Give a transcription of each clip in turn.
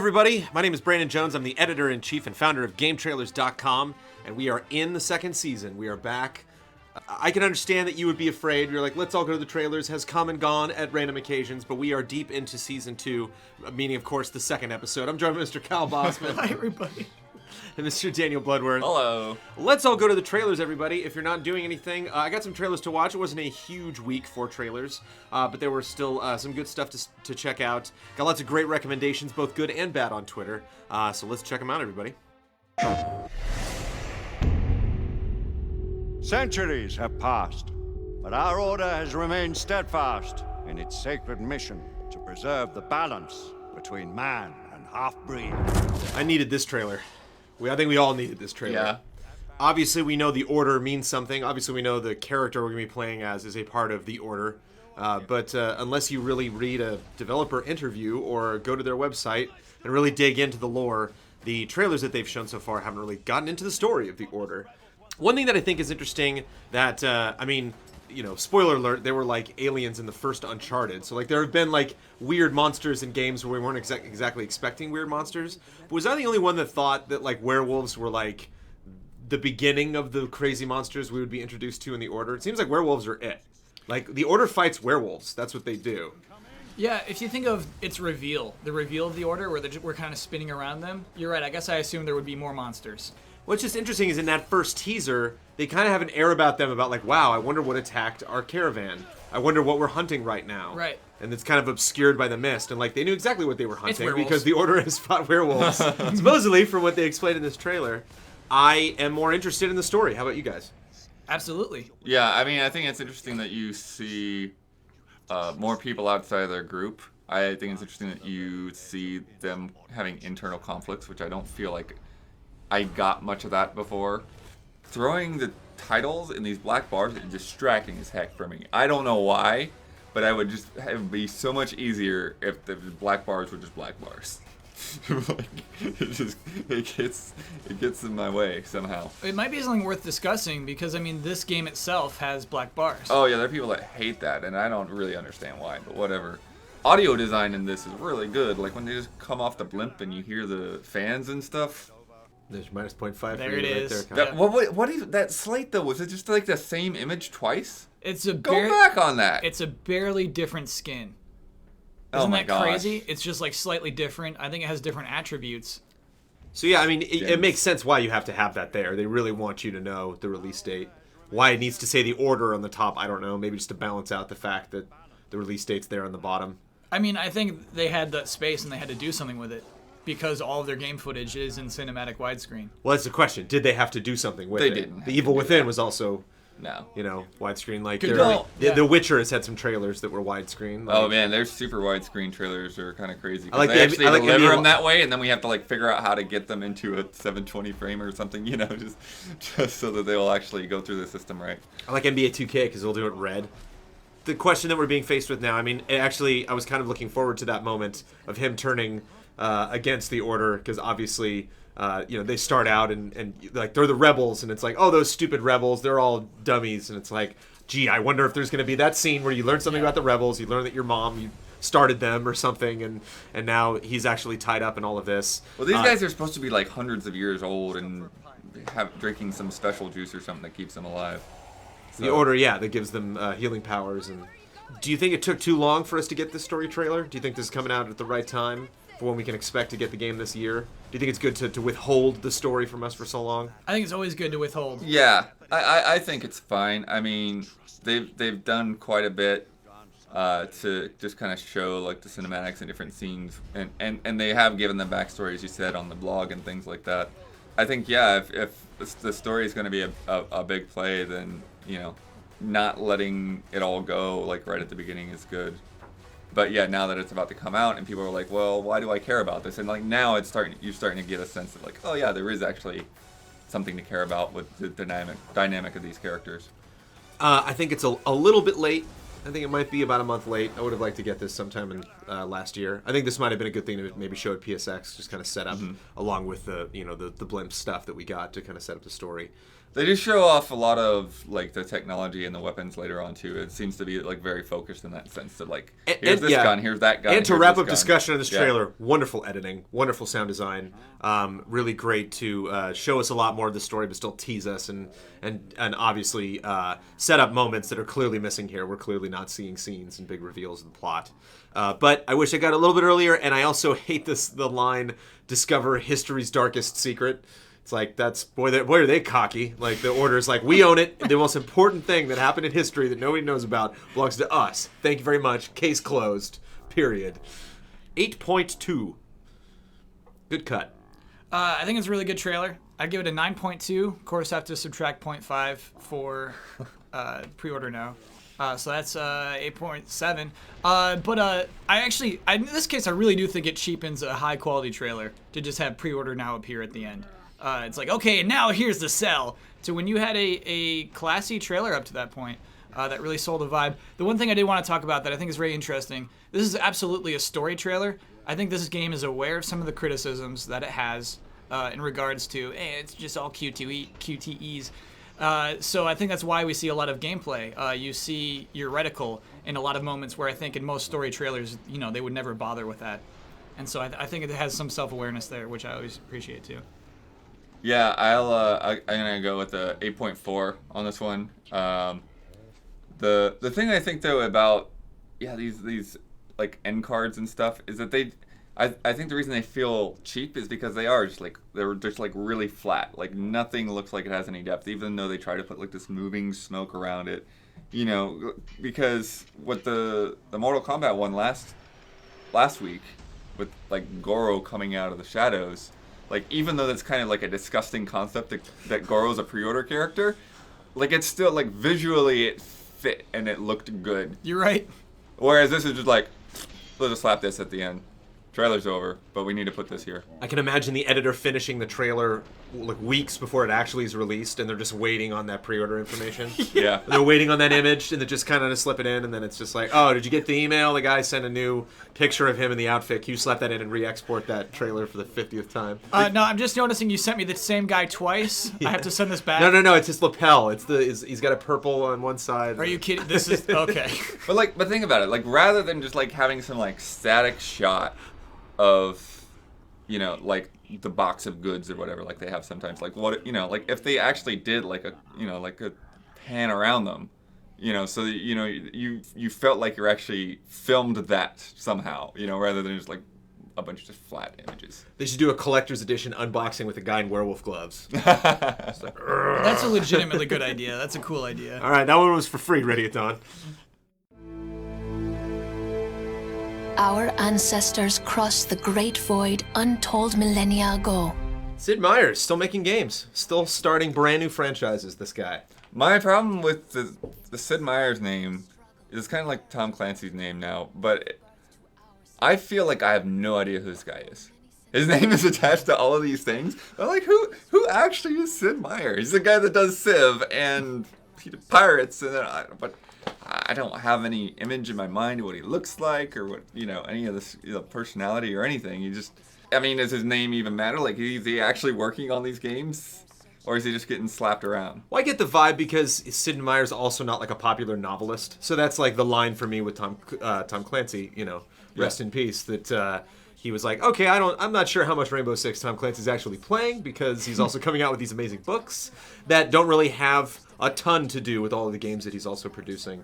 everybody. My name is Brandon Jones. I'm the editor-in-chief and founder of GameTrailers.com, and we are in the second season. We are back. I can understand that you would be afraid. You're like, let's all go to the trailers. Has come and gone at random occasions, but we are deep into season 2, meaning, of course, the second episode. I'm joined by Mr. Cal Bossman. Hi, everybody. And Mr. Daniel Bloodworth. Hello. Let's all go to the trailers, everybody. If you're not doing anything, I got some trailers to watch. It wasn't a huge week for trailers, but there were still some good stuff to check out. Got lots of great recommendations, both good and bad, on Twitter. So let's check them out, everybody. Centuries have passed, but our order has remained steadfast in its sacred mission to preserve the balance between man and half-breed. I needed this trailer. I think we all needed this trailer. Yeah. Obviously, we know the Order means something. Obviously, we know the character we're going to be playing as is a part of the Order. But unless you really read a developer interview or go to their website and really dig into the lore, the trailers that they've shown so far haven't really gotten into the story of the Order. One thing that I think is interesting that, spoiler alert, there were like aliens in the first Uncharted. So like there have been like weird monsters in games where we weren't exactly expecting weird monsters. But was I the only one that thought that like werewolves were like the beginning of the crazy monsters we would be introduced to in the Order? It seems like werewolves are it. Like the Order fights werewolves. That's what they do. Yeah, if you think of its reveal, the reveal of the Order, where we're kind of spinning around them, you're right. I guess I assumed there would be more monsters. What's just interesting is in that first teaser, they kind of have an air about them about like, wow, I wonder what attacked our caravan. I wonder what we're hunting right now. Right. And it's kind of obscured by the mist. And like they knew exactly what they were hunting werewolves. because the Order has fought werewolves. Supposedly, from what they explained in this trailer, I am more interested in the story. How about you guys? Absolutely. Yeah, I mean, I think it's interesting that you see more people outside of their group. I think it's interesting that you see them having internal conflicts, which I don't feel like I got much of that before. Throwing the titles in these black bars is distracting as heck for me. I don't know why, but it would be so much easier if the black bars were just black bars. Like, it gets in my way somehow. It might be something worth discussing because, I mean, this game itself has black bars. Oh yeah, there are people that hate that, and I don't really understand why, but whatever. Audio design in this is really good. Like when they just come off the blimp and you hear the fans and stuff. There's minus 0.5 There for you it right is. there. Yeah. What is that slate though? Was it just like the same image twice? Go back on that. It's a barely different skin. Oh Isn't my that gosh. crazy? It's just like slightly different. I think it has different attributes. So yeah, I mean, it makes sense why you have to have that there. They really want you to know the release date. Why it needs to say the Order on the top, I don't know. Maybe just to balance out the fact that the release date's there on the bottom. I mean, I think they had that space and they had to do something with it because all of their game footage is in cinematic widescreen. Well, that's the question. Did they have to do something with it? They didn't. The Evil Within was also, No. widescreen. Like Good they're- call. Yeah. The Witcher has had some trailers that were widescreen. Like, Oh man, their super widescreen trailers are kind of crazy. I like They the- actually I like deliver NBA them that way, and then we have to like figure out how to get them into a 720 frame or something, just so that they will actually go through the system right. I like NBA 2K because they'll do it red. The question that we're being faced with now, I mean, I was kind of looking forward to that moment of him turning against the Order because obviously, they start out and like they're the rebels and it's like, oh, those stupid rebels, they're all dummies, and it's like, gee, I wonder if there's going to be that scene where you learn something about the rebels, you learn that your mom, you started them or something, and now he's actually tied up in all of this. Well, these guys are supposed to be like hundreds of years old and drinking some special juice or something that keeps them alive. The Order, yeah, that gives them healing powers. And do you think it took too long for us to get this story trailer? Do you think this is coming out at the right time for when we can expect to get the game this year? Do you think it's good to withhold the story from us for so long? I think it's always good to withhold. Yeah, I think it's fine. I mean, they've done quite a bit to just kind of show like the cinematics and different scenes, and they have given them backstory, as you said, on the blog and things like that. I think, yeah, if the story is going to be a big play, then not letting it all go like right at the beginning is good. But yeah, now that it's about to come out and people are like, well, why do I care about this? And like now you're starting to get a sense of like, oh yeah, there is actually something to care about with the dynamic of these characters. I think it's a little bit late. I think it might be about a month late. I would have liked to get this sometime in last year. I think this might have been a good thing to maybe show at PSX, just kind of set up along with the blimp stuff that we got to kind of set up the story. They do show off a lot of like the technology and the weapons later on too. It seems to be like very focused in that sense that like here's this gun, here's that gun. And to here's wrap this up gun. discussion on this trailer, wonderful editing, wonderful sound design, really great to show us a lot more of the story, but still tease us and obviously set up moments that are clearly missing here. We're clearly not seeing scenes and big reveals in the plot. But I wish I got a little bit earlier, and I also hate the line, "Discover history's darkest secret." It's like, boy, are they cocky. Like, the Order's like, we own it. The most important thing that happened in history that nobody knows about belongs to us. Thank you very much. Case closed. Period. 8.2. Good cut. I think it's a really good trailer. I'd give it a 9.2. Of course, I have to subtract 0.5 for pre-order now. So that's 8.7. In this case, I really do think it cheapens a high-quality trailer to just have pre-order now appear at the end. It's like, okay, now here's the sell. So when you had a classy trailer up to that point, that really sold the vibe. The one thing I did want to talk about that I think is very interesting, this is absolutely a story trailer. I think this game is aware of some of the criticisms that it has in regards to, hey, it's just all QTEs. So I think that's why we see a lot of gameplay. You see your reticle in a lot of moments where I think in most story trailers, they would never bother with that. And so I think it has some self-awareness there, which I always appreciate too. Yeah, I'm gonna go with the 8.4 on this one. The thing I think though about these like end cards and stuff is that I think the reason they feel cheap is because they're just like really flat. Like nothing looks like it has any depth, even though they try to put like this moving smoke around it. Because what the Mortal Kombat one last week with like Goro coming out of the shadows. Like, even though that's kind of like a disgusting concept that Goro's a pre-order character, like, it's still, like, visually it fit and it looked good. You're right. Whereas this is just like, let's just slap this at the end. Trailer's over, but we need to put this here. I can imagine the editor finishing the trailer like weeks before it actually is released, and they're just waiting on that pre-order information. Yeah. They're waiting on that image, and they just kind of slip it in, and then it's just like, oh, did you get the email? The guy sent a new picture of him in the outfit. Can you slap that in and re-export that trailer for the 50th time? No, I'm just noticing you sent me the same guy twice. Yeah. I have to send this back. No, it's his lapel. He's got a purple on one side. Are you kidding? This is okay. But think about it. Like, rather than just like having some like static shot of, like the box of goods or whatever, like they have sometimes, like what, like if they actually did like a, like a pan around them, so that, you felt like you're actually filmed that somehow, rather than just like a bunch of just flat images. They should do a collector's edition unboxing with a guy in werewolf gloves. That's a legitimately good idea. That's a cool idea. All right, that one was for free. Ready at dawn. Our ancestors crossed the great void untold millennia ago. Sid Meier's still making games, still starting brand new franchises, this guy. My problem with the Sid Meier's name is kind of like Tom Clancy's name now, but I feel like I have no idea who this guy is. His name is attached to all of these things. I'm like, who actually is Sid Meier? He's the guy that does Civ and Pirates, and but I don't have any image in my mind of what he looks like or what, any of this personality or anything. Does his name even matter? Like, is he actually working on these games? Or is he just getting slapped around? Well, I get the vibe because Sid Meier's also not like a popular novelist. So that's like the line for me with Tom Clancy, rest in peace, that he was like, okay, I'm not sure how much Rainbow Six Tom Clancy's actually playing because he's also coming out with these amazing books that don't really have a ton to do with all of the games that he's also producing.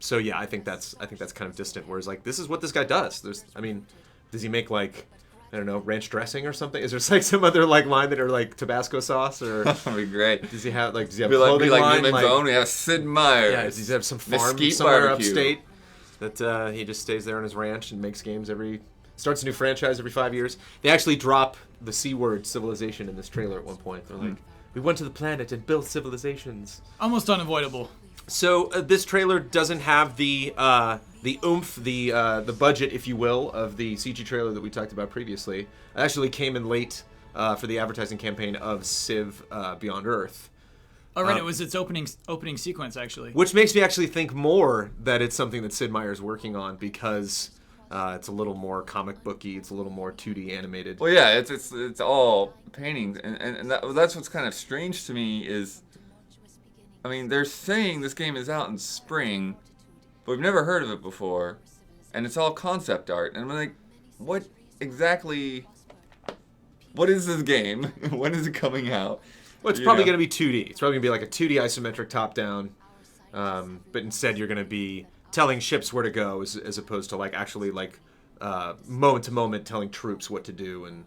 So yeah, I think that's kind of distant. Whereas like, this is what this guy does. Does he make like, I don't know, ranch dressing or something? Is there like some other like line that are like Tabasco sauce or? That'd be great. Does he have a be clothing like line? Newman's Own. We have Sid Meier. Yeah. Does he have some farm Mesquite somewhere barbecue. upstate that he just stays there on his ranch and makes games starts a new franchise every 5 years? They actually drop the C word, civilization, in this trailer at one point. They're like, we went to the planet and built civilizations. Almost unavoidable. So this trailer doesn't have the oomph, the budget, if you will, of the CG trailer that we talked about previously. It actually came in late for the advertising campaign of Civ Beyond Earth. Oh, right, it was its opening sequence, actually. Which makes me actually think more that it's something that Sid Meier's working on because It's a little more comic booky. It's a little more 2D animated. Well, yeah, it's all paintings, and that's what's kind of strange to me is, I mean, they're saying this game is out in spring, but we've never heard of it before, and it's all concept art, and I'm like, what exactly? What is this game? When is it coming out? Well, it's probably going to be 2D. It's probably going to be like a 2D isometric top-down, but instead you're going to be telling ships where to go as opposed to like actually like moment to moment telling troops what to do, and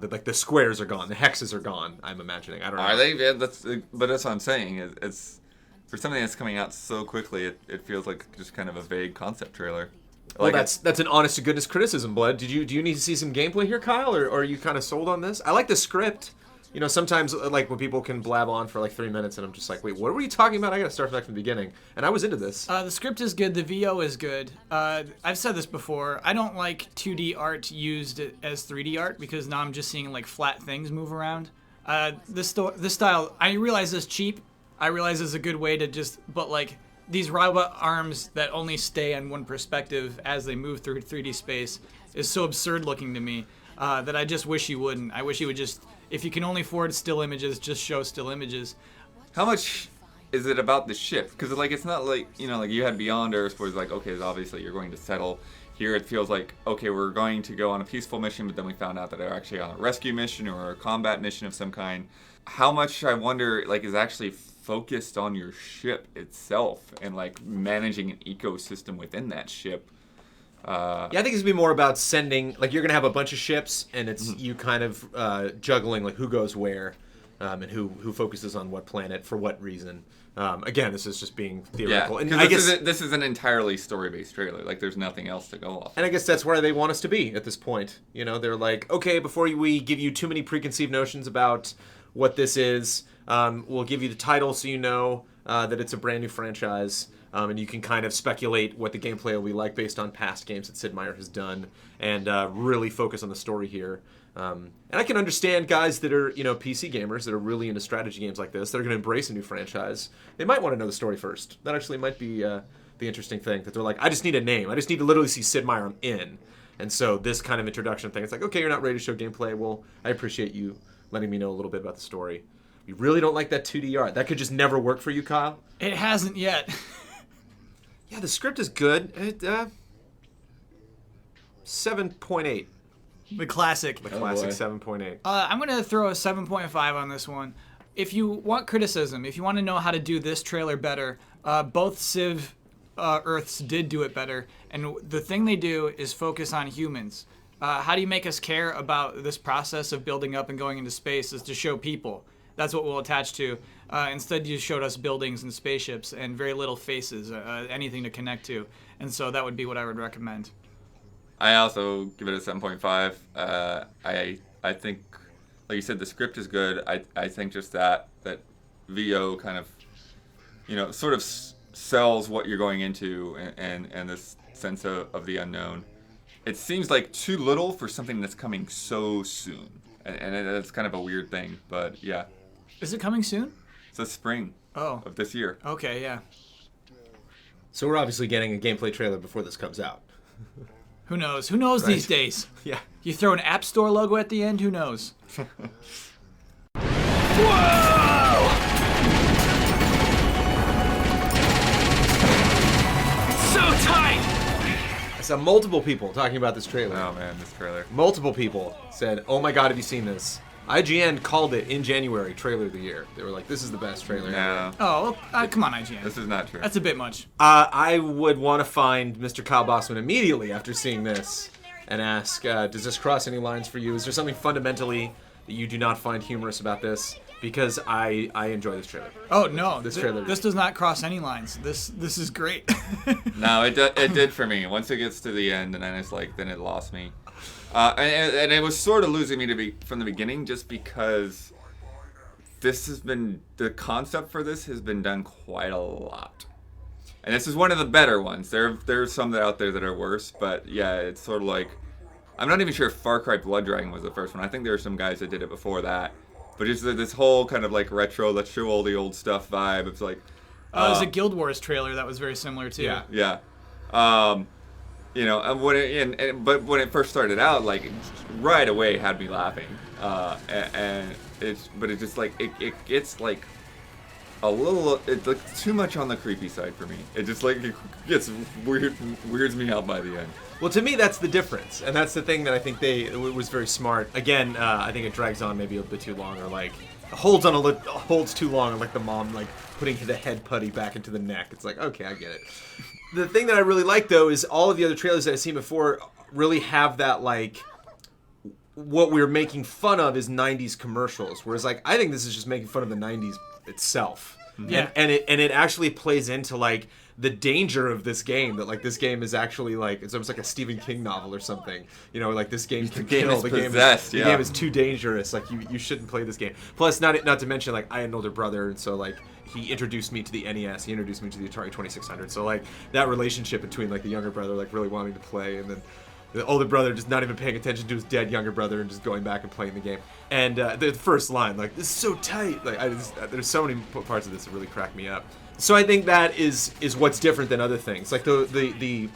like the squares are gone, the hexes are gone. I'm imagining. I don't know. Are they? Yeah, but that's what I'm saying. It's for something that's coming out so quickly. It feels like just kind of a vague concept trailer. Well, that's an honest to goodness criticism, Blood. Do you need to see some gameplay here, Kyle, or are you kind of sold on this? I like the script. You know, sometimes like when people can blab on for like 3 minutes, and I'm just like, wait, what were you talking about? I gotta start back from the beginning. And I was into this. The script is good. The VO is good. I've said this before. I don't like 2D art used as 3D art because now I'm just seeing like flat things move around. This style, I realize is cheap. I realize is a good way to but like these robot arms that only stay on one perspective as they move through 3D space is so absurd looking to me that I just wish you wouldn't. I wish you would just, if you can only afford still images, just show still images. How much is it about the ship? Because like it's not like, you know, like you had Beyond Earth where it's like, okay, obviously you're going to settle. Here it feels like, okay, we're going to go on a peaceful mission, but then we found out that they're actually on a rescue mission or a combat mission of some kind. How much, I wonder, like is actually focused on your ship itself and like managing an ecosystem within that ship? Yeah, I think it's gonna be more about sending. Like you're gonna have a bunch of ships, and it's you kind of juggling like who goes where, and who focuses on what planet for what reason. Again, this is just being theoretical. Yeah, and because I guess this is an entirely story-based trailer. Like there's nothing else to go off. And I guess that's where they want us to be at this point. You know, they're like, okay, before we give you too many preconceived notions about what this is, we'll give you the title so you know that it's a brand new franchise. And you can kind of speculate what the gameplay will be like based on past games that Sid Meier has done, and really focus on the story here. And I can understand guys that are, you know, PC gamers that are really into strategy games like this, that are going to embrace a new franchise. They might want to know the story first. That actually might be the interesting thing, that they're like, I just need a name. I just need to literally see Sid Meier, I'm in. And so this kind of introduction thing, it's like, okay, you're not ready to show gameplay. Well, I appreciate you letting me know a little bit about the story. You really don't like that 2D art. That could just never work for you, Kyle? It hasn't yet. Yeah, the script is good. 7.8. The classic. The classic boy. 7.8. I'm going to throw a 7.5 on this one. If you want criticism, if you want to know how to do this trailer better, both Civ Earths did do it better. And the thing they do is focus on humans. How do you make us care about this process of building up and going into space is to show people. That's what we'll attach to. Instead, you showed us buildings and spaceships and very little faces, anything to connect to. And so that would be what I would recommend. I also give it a 7.5. I think, like you said, the script is good. I think just that VO kind of, you know, sort of sells what you're going into and this sense of the unknown. It seems like too little for something that's coming so soon. And it's kind of a weird thing, but yeah. Is it coming soon? It's the spring of this year. Okay, yeah. So we're obviously getting a gameplay trailer before this comes out. Who knows? Who knows these days? Yeah. You throw an App Store logo at the end, who knows? Whoa! So tight! I saw multiple people talking about this trailer. Oh man, this trailer. Multiple people said, oh my god, have you seen this? IGN called it in January trailer of the year. They were like, this is the best trailer ever. No, Oh, come on, IGN. this is not true. That's a bit much. I would want to find Mr. Kyle Bossman immediately after seeing this and ask, does this cross any lines for you? Is there something fundamentally that you do not find humorous about this? Because I enjoy this trailer. Oh no, This trailer- this does not cross any lines. This is great. No, it did for me. Once it gets to the end, and then it's like, then it lost me. And it was sort of losing me from the beginning, just because the concept for this has been done quite a lot. And this is one of the better ones. There's some that out there that are worse, but yeah, it's sort of like, I'm not even sure if Far Cry Blood Dragon was the first one. I think there were some guys that did it before that. But it's this whole kind of like retro, let's show all the old stuff vibe. It's like, There's a Guild Wars trailer that was very similar too. Yeah. yeah. You know, and but when it first started out, like right away had me laughing, and it's just like it gets like a little, it's like too much on the creepy side for me. It just like it gets weirds me out by the end. Well, to me, that's the difference, and that's the thing that I think it was very smart. Again, I think it drags on maybe a bit too long, or like holds too long, and like the mom like putting the head putty back into the neck. It's like, okay, I get it. The thing that I really like though is all of the other trailers that I've seen before really have that like what we're making fun of is 90s commercials, whereas like I think this is just making fun of the 90s itself. Yeah. And it actually plays into like the danger of this game, that like this game is actually like it's almost like a Stephen King novel or something. You know, like this game can kill. The game is too dangerous. Like you shouldn't play this game. Plus, not to mention like I had an older brother, and so like he introduced me to the NES. He introduced me to the Atari 2600. So like that relationship between like the younger brother like really wanting to play, and then the older brother just not even paying attention to his dead younger brother and just going back and playing the game. And the first line, like, this is so tight. Like, there's so many parts of this that really crack me up. So I think that is what's different than other things. Like the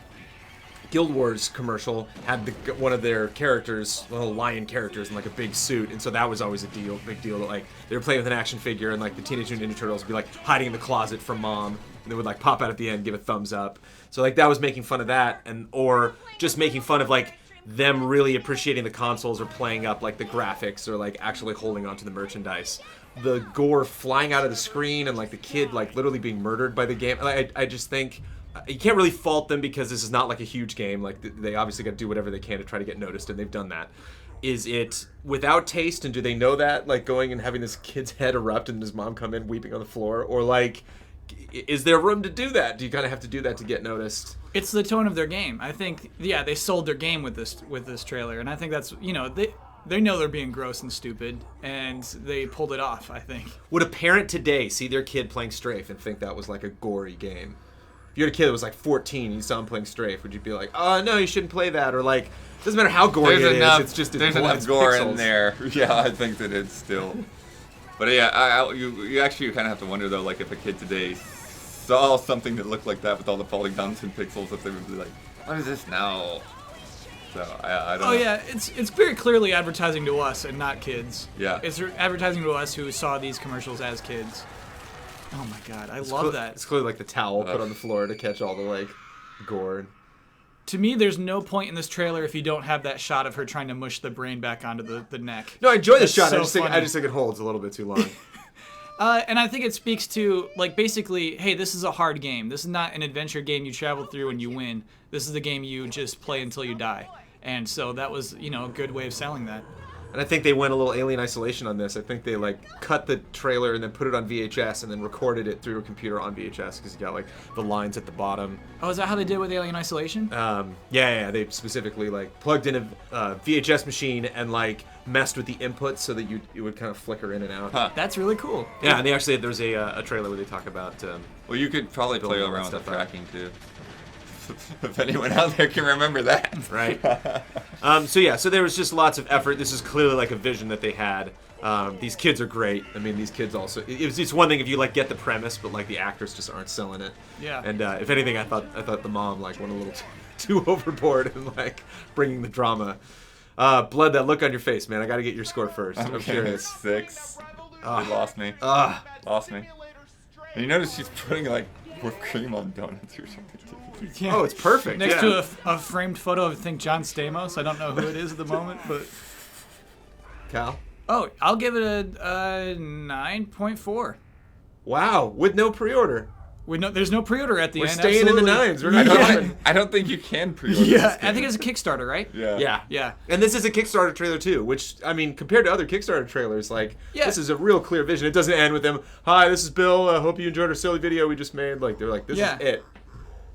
Guild Wars commercial had one of their characters, little lion characters, in like a big suit, and so that was always big deal. That like they were playing with an action figure, and like the Teenage Mutant Ninja Turtles would be like hiding in the closet from mom, and they would like pop out at the end, give a thumbs up. So like that was making fun of that, or just making fun of like them really appreciating the consoles or playing up like the graphics or like actually holding onto the merchandise. The gore flying out of the screen and like the kid like literally being murdered by the game. I just think you can't really fault them because this is not like a huge game. Like they obviously got to do whatever they can to try to get noticed, and they've done that. Is it without taste, and do they know that? Like going and having this kid's head erupt and his mom come in weeping on the floor, or like is there room to do that? Do you kind of have to do that to get noticed? It's the tone of their game. I think, yeah, they sold their game with this trailer, and I think that's, you know, they know they're being gross and stupid, and they pulled it off, I think. Would a parent today see their kid playing Strafe and think that was like a gory game? If you had a kid that was like 14 and you saw him playing Strafe, would you be like, oh no, you shouldn't play that? Or like, doesn't matter how gory it is, it's just there's enough gore in there. Yeah, I think that it's still. But yeah, you actually kind of have to wonder though, like if a kid today saw something that looked like that with all the polygons and pixels, if they would be like, what is this now? So I don't know. Oh yeah, it's very clearly advertising to us and not kids. Yeah. It's advertising to us who saw these commercials as kids. Oh my god, I love that. It's clearly like the towel put on the floor to catch all the like gore. To me, there's no point in this trailer if you don't have that shot of her trying to mush the brain back onto the neck. No, I enjoy the That's shot. so I just think it holds a little bit too long. And I think it speaks to, like, basically, hey, this is a hard game. This is not an adventure game you travel through and you win. This is the game you just play until you die. And so that was, you know, a good way of selling that. And I think they went a little Alien Isolation on this. I think they like cut the trailer and then put it on VHS and then recorded it through a computer on VHS because you got like the lines at the bottom. Oh, is that how they did with Alien Isolation? Yeah. They specifically like plugged in a VHS machine and like messed with the inputs so that it would kind of flicker in and out. Huh. That's really cool. Yeah, and they actually there's a trailer where they talk about. Well, you could probably play building around with stuff the out. tracking too. If anyone out there can remember that. Right. So there was just lots of effort. This is clearly like a vision that they had. These kids are great. I mean, these kids also. It's one thing if you like get the premise, but like the actors just aren't selling it. Yeah. And if anything, I thought the mom like went a little too overboard and like bringing the drama. Blood, that look on your face, man. I got to get your score first. I'm curious. 6. You lost me. Lost me. And you notice she's putting like whipped cream on donuts or something too. Yeah. Oh, it's perfect. Next to a framed photo of, I think, John Stamos. I don't know who it is at the moment, but... Cal? Oh, I'll give it a 9.4. Wow, with no pre-order. There's no pre-order at the We're end. staying in the nines. We're not I don't think you can pre-order. Yeah, I think it's a Kickstarter, right? Yeah. Yeah. And this is a Kickstarter trailer too, which, I mean, compared to other Kickstarter trailers, like, this is a real clear vision. It doesn't end with them, hi, this is Bill, I hope you enjoyed our silly video we just made. Like, they're like, this is it.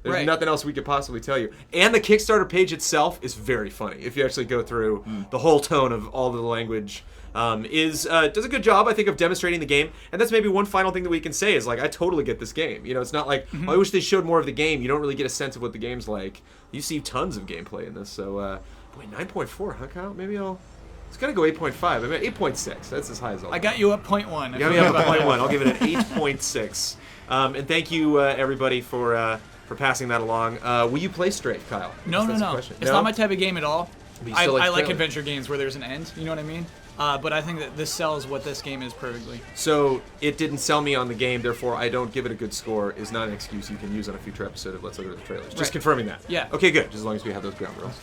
There's nothing else we could possibly tell you. And the Kickstarter page itself is very funny. If you actually go through the whole tone of all the language, does a good job, I think, of demonstrating the game. And that's maybe one final thing that we can say is, like, I totally get this game. You know, it's not like, I wish they showed more of the game. You don't really get a sense of what the game's like. You see tons of gameplay in this. So, boy, 9.4, huh, Kyle? Maybe it's got to go 8.5. I mean, 8.6. That's as high as I'll go. I got you up 0.1. You got me up 0.1. I'll give it an 8.6. And thank you, everybody, for for passing that along. Will you play Strafe, Kyle? No. That's It's not my type of game at all. But you I still like the like trailer. adventure games where there's an end. You know what I mean? But I think that this sells what this game is perfectly. So it didn't sell me on the game, therefore I don't give it a good score is not an excuse you can use on a future episode of Let's Look at the Trailers. Just Right. confirming that. Yeah. Okay, good. Just as long as we have those ground rules.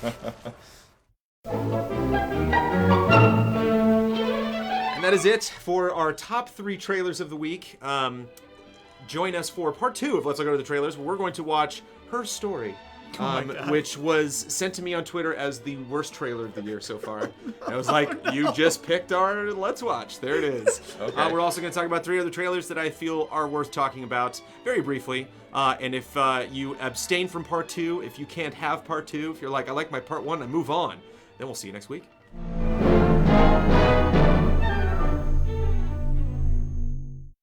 And that is it for our top 3 trailers of the week. Join us for part 2 of Let's Look at the Trailers, where we're going to watch Her Story. God. Which was sent to me on Twitter as the worst trailer of the year so far. I was like, you just picked our Let's Watch. There it is. Okay. We're also going to talk about 3 other trailers that I feel are worth talking about very briefly. And if you abstain from part 2, if you can't have part 2, if you're like, I like my part 1, I move on, then we'll see you next week.